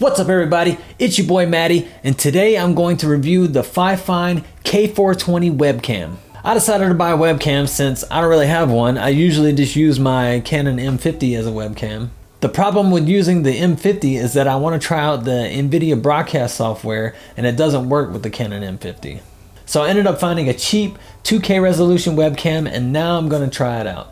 What's up everybody, it's your boy Matty, and today I'm going to review the Fifine K420 Webcam. I decided to buy a webcam since I don't really have one. I usually just use my Canon M50 as a webcam. The problem with using the M50 is that I want to try out the Nvidia Broadcast software and it doesn't work with the Canon M50. So I ended up finding a cheap 2K resolution webcam and now I'm going to try it out.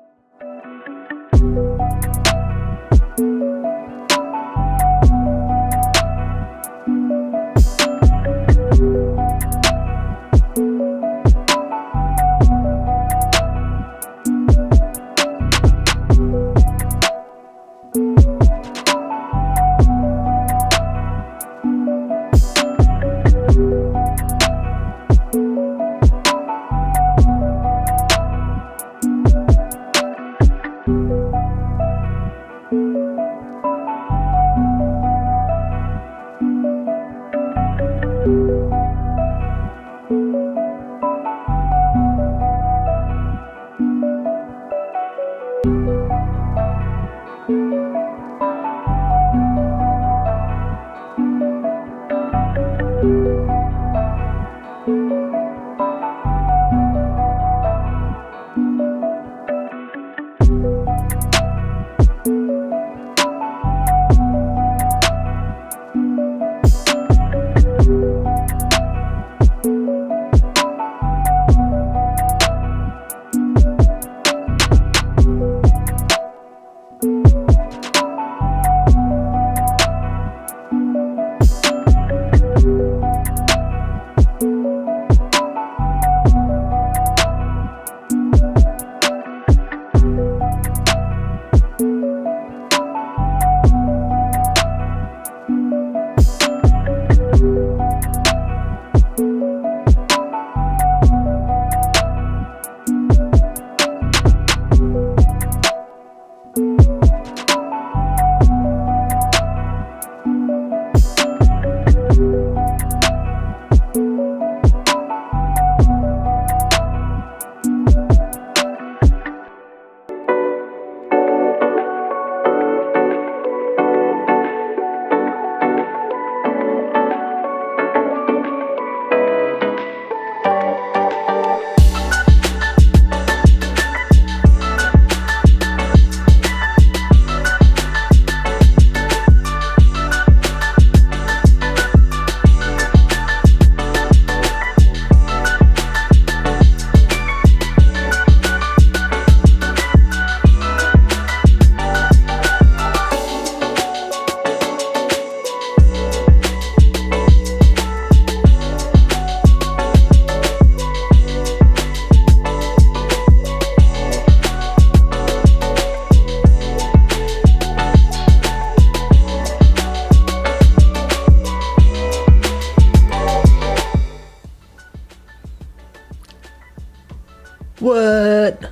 What?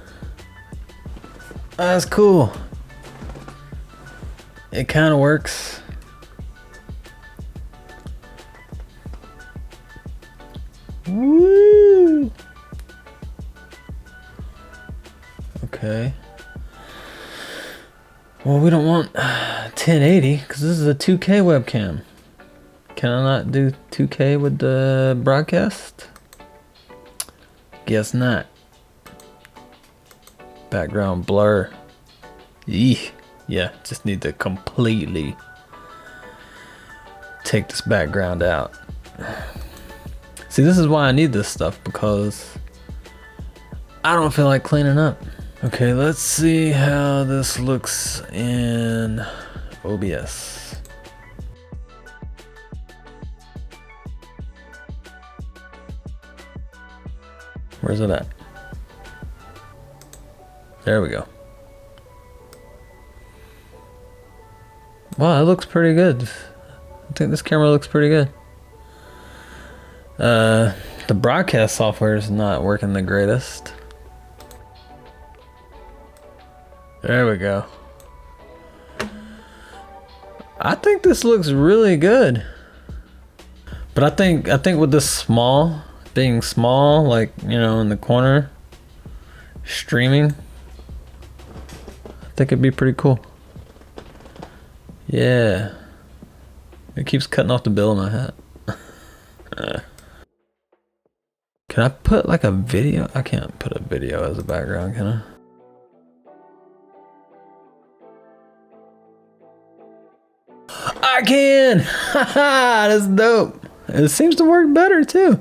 That's cool. It kind of works. Woo! Okay. Well, we don't want 1080 because this is a 2K webcam. Can I not do 2K with the broadcast? Guess not. Background blur. Eek. Yeah, just need to completely take this background out. See, this is why I need this stuff, because I don't feel like cleaning up. Okay, let's see how this looks in OBS. Where's it at? There we go. Wow, it looks pretty good. I think this camera looks pretty good. The broadcast software is not working the greatest. There we go. I think this looks really good. But I think with this being small, like, you know, in the corner, streaming, I think it'd be pretty cool. Yeah. It keeps cutting off the bill of my hat. Can I put like a video? I can't put a video as a background, can I? I can! Haha, that's dope. It seems to work better too.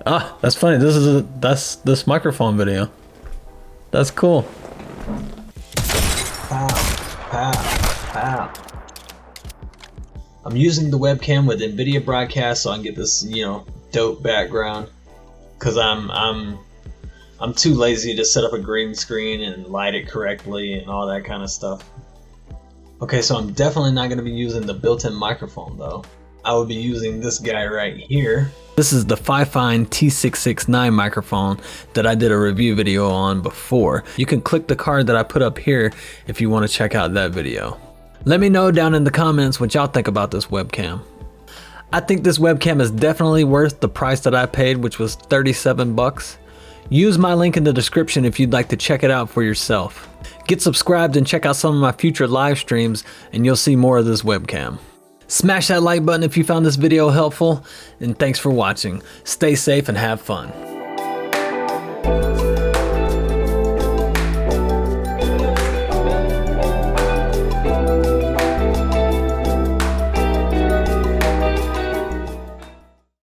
Ah, that's funny. That's this microphone video. That's cool. Pow, pow, pow. I'm using the webcam with Nvidia Broadcast so I can get this, you know, dope background. Cause I'm too lazy to set up a green screen and light it correctly and all that kind of stuff. Okay, so I'm definitely not gonna be using the built-in microphone though. I will be using this guy right here. This is the Fifine T669 microphone that I did a review video on before. You can click the card that I put up here if you want to check out that video. Let me know down in the comments what y'all think about this webcam. I think this webcam is definitely worth the price that I paid, which was 37 bucks. Use my link in the description if you'd like to check it out for yourself. Get subscribed and check out some of my future live streams and you'll see more of this webcam. Smash that like button if you found this video helpful, and thanks for watching. Stay safe and have fun.